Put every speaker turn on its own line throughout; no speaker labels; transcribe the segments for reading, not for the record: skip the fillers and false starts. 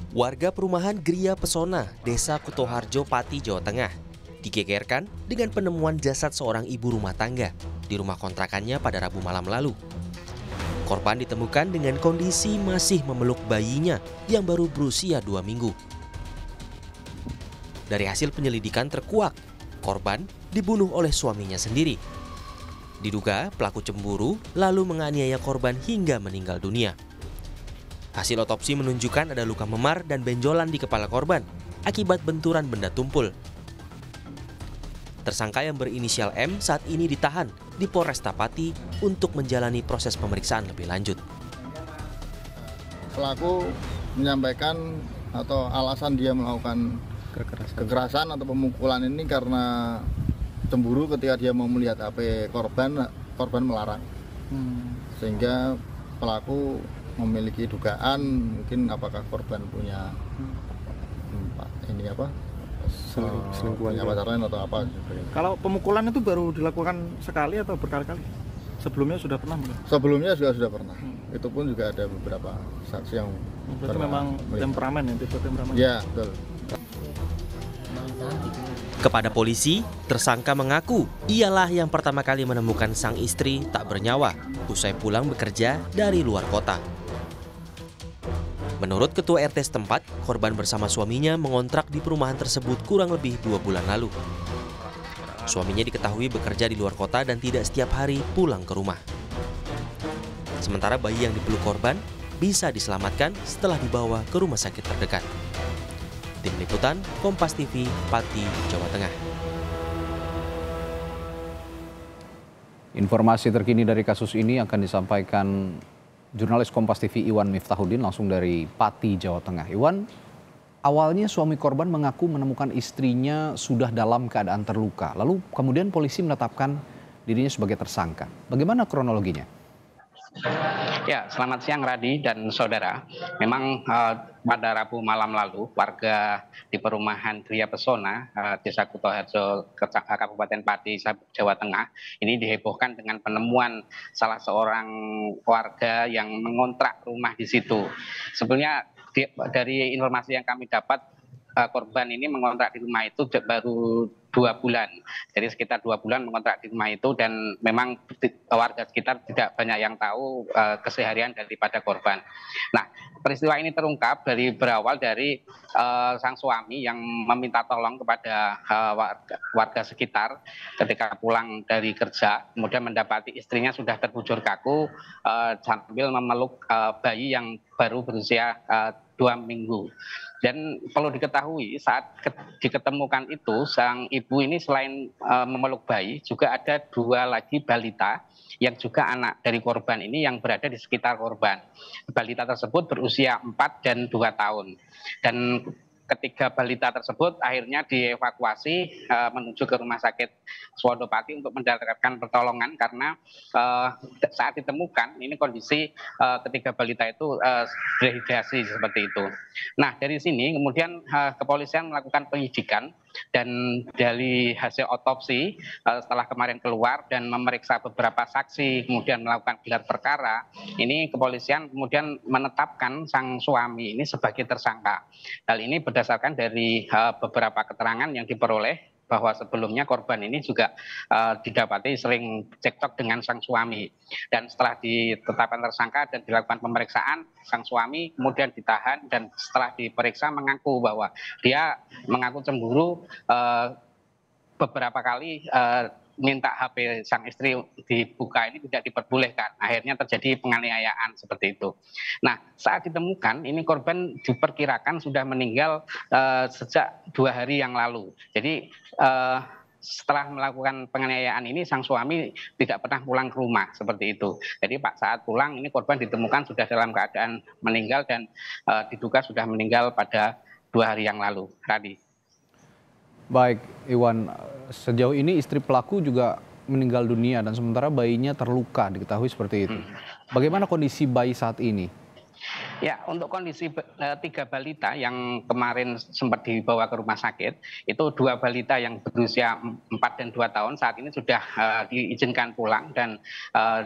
Warga perumahan Gria Pesona, Desa Kutoharjo, Pati, Jawa Tengah, digegerkan dengan penemuan jasad seorang ibu rumah tangga di rumah kontrakannya pada Rabu malam lalu. Korban ditemukan dengan kondisi masih memeluk bayinya yang baru berusia 2 minggu. Dari hasil penyelidikan terkuak, korban dibunuh oleh suaminya sendiri. Diduga pelaku cemburu lalu menganiaya korban hingga meninggal dunia. Hasil otopsi menunjukkan ada luka memar dan benjolan di kepala korban akibat benturan benda tumpul. Tersangka yang berinisial M saat ini ditahan di Polresta Pati untuk menjalani proses pemeriksaan lebih lanjut.
Pelaku menyampaikan atau alasan dia melakukan kekerasan atau pemukulan ini karena cemburu ketika dia mau melihat HP korban melarang. Sehingga pelaku memiliki dugaan mungkin apakah korban punya punya pacar lain atau apa.
Kalau pemukulan itu baru dilakukan sekali atau berkali-kali? Sebelumnya sudah pernah?
Sebelumnya sudah pernah. Itu pun juga ada beberapa saksi yang
berarti memang temperamen ya, tipe temperamen.
Ya, betul.
Kepada polisi, tersangka mengaku ialah yang pertama kali menemukan sang istri tak bernyawa usai pulang bekerja dari luar kota. Menurut Ketua RT setempat, korban bersama suaminya mengontrak di perumahan tersebut kurang lebih 2 bulan lalu. Suaminya diketahui bekerja di luar kota dan tidak setiap hari pulang ke rumah. Sementara bayi yang dipeluk korban bisa diselamatkan setelah dibawa ke rumah sakit terdekat. Tim Liputan, Kompas TV, Pati, Jawa Tengah.
Informasi terkini dari kasus ini akan disampaikan jurnalis Kompas TV Iwan Miftahudin langsung dari Pati, Jawa Tengah. Iwan, awalnya suami korban mengaku menemukan istrinya sudah dalam keadaan terluka. Lalu kemudian polisi menetapkan dirinya sebagai tersangka. Bagaimana kronologinya?
Ya, selamat siang Radi dan saudara. Memang pada Rabu malam lalu, warga di perumahan Gria Pesona, Desa Kutoharjo, Kabupaten Pati, Jawa Tengah, ini dihebohkan dengan penemuan salah seorang warga yang mengontrak rumah di situ. Sebenarnya dari informasi yang kami dapat, korban ini mengontrak di rumah itu baru 2 bulan. Jadi sekitar 2 bulan mengontrak di rumah itu dan memang warga sekitar tidak banyak yang tahu keseharian daripada korban. Nah, peristiwa ini terungkap berawal dari sang suami yang meminta tolong kepada warga sekitar ketika pulang dari kerja, kemudian mendapati istrinya sudah terbujur kaku sambil memeluk bayi yang baru berusia 2 minggu. Dan perlu diketahui saat diketemukan itu sang ibu ini selain memeluk bayi juga ada 2 lagi balita yang juga anak dari korban ini yang berada di sekitar korban. Balita tersebut berusia 4 dan 2 tahun. Dan ketiga balita tersebut akhirnya dievakuasi menuju ke rumah sakit Swodopati untuk mendapatkan pertolongan karena saat ditemukan ini kondisi ketiga balita itu dehidrasi seperti itu. Nah, dari sini kemudian kepolisian melakukan penyidikan dan dari hasil otopsi setelah kemarin keluar dan memeriksa beberapa saksi kemudian melakukan gelar perkara, ini kepolisian kemudian menetapkan sang suami ini sebagai tersangka. Hal ini berdasarkan dari beberapa keterangan yang diperoleh bahwa sebelumnya korban ini juga didapati sering cekcok dengan sang suami. Dan setelah ditetapkan tersangka dan dilakukan pemeriksaan, sang suami kemudian ditahan dan setelah diperiksa mengaku bahwa dia mengaku cemburu beberapa kali minta HP sang istri dibuka ini tidak diperbolehkan. Akhirnya terjadi penganiayaan seperti itu. Nah, saat ditemukan ini korban diperkirakan sudah meninggal sejak 2 hari yang lalu. Jadi setelah melakukan penganiayaan ini sang suami tidak pernah pulang ke rumah seperti itu. Jadi saat pulang ini korban ditemukan sudah dalam keadaan meninggal dan diduga sudah meninggal pada 2 hari yang lalu. Radi.
Baik, Iwan, sejauh ini istri pelaku juga meninggal dunia dan sementara bayinya terluka, diketahui seperti itu. Bagaimana kondisi bayi saat ini?
Ya, untuk kondisi 3 balita yang kemarin sempat dibawa ke rumah sakit, itu 2 balita yang berusia 4 dan 2 tahun saat ini sudah diizinkan pulang dan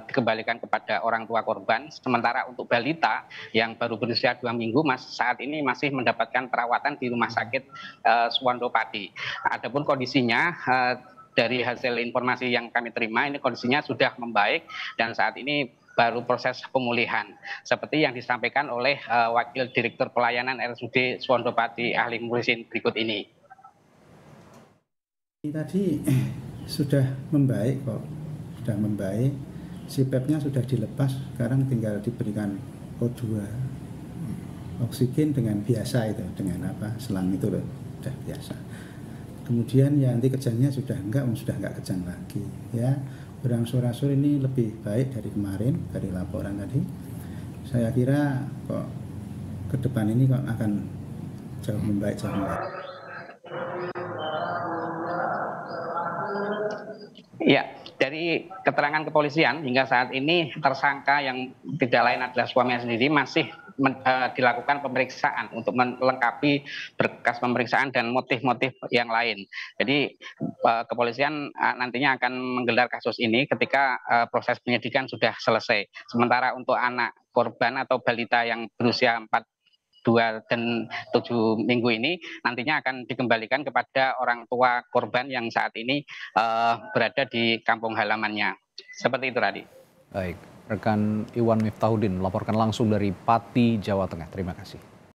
dikembalikan kepada orang tua korban. Sementara untuk balita yang baru berusia 2 minggu saat ini masih mendapatkan perawatan di rumah sakit Suwandopati. Adapun kondisinya dari hasil informasi yang kami terima, ini kondisinya sudah membaik dan saat ini baru proses pemulihan. Seperti yang disampaikan oleh Wakil Direktur Pelayanan RSUD Suwandopati Ahli Muhsin berikut ini.
Tadi sudah membaik kok, sudah membaik. CPAP-nya sudah dilepas, sekarang tinggal diberikan O2, oksigen dengan biasa itu, dengan selang itu loh, sudah biasa. Kemudian ya nanti kejangnya sudah enggak kejang lagi ya. Berangsur-angsur ini lebih baik dari kemarin, dari laporan tadi. Saya kira kok ke depan ini kok akan jauh membaik.
Ya, dari keterangan kepolisian hingga saat ini tersangka yang tidak lain adalah suaminya sendiri masih dilakukan pemeriksaan untuk melengkapi berkas pemeriksaan dan motif-motif yang lain. Jadi kepolisian nantinya akan menggelar kasus ini ketika proses penyidikan sudah selesai. Sementara untuk anak korban atau balita yang berusia 2 dan 7 minggu ini nantinya akan dikembalikan kepada orang tua korban yang saat ini berada di kampung halamannya. Seperti itu, Radi.
Baik, rekan Iwan Miftahudin melaporkan langsung dari Pati, Jawa Tengah. Terima kasih.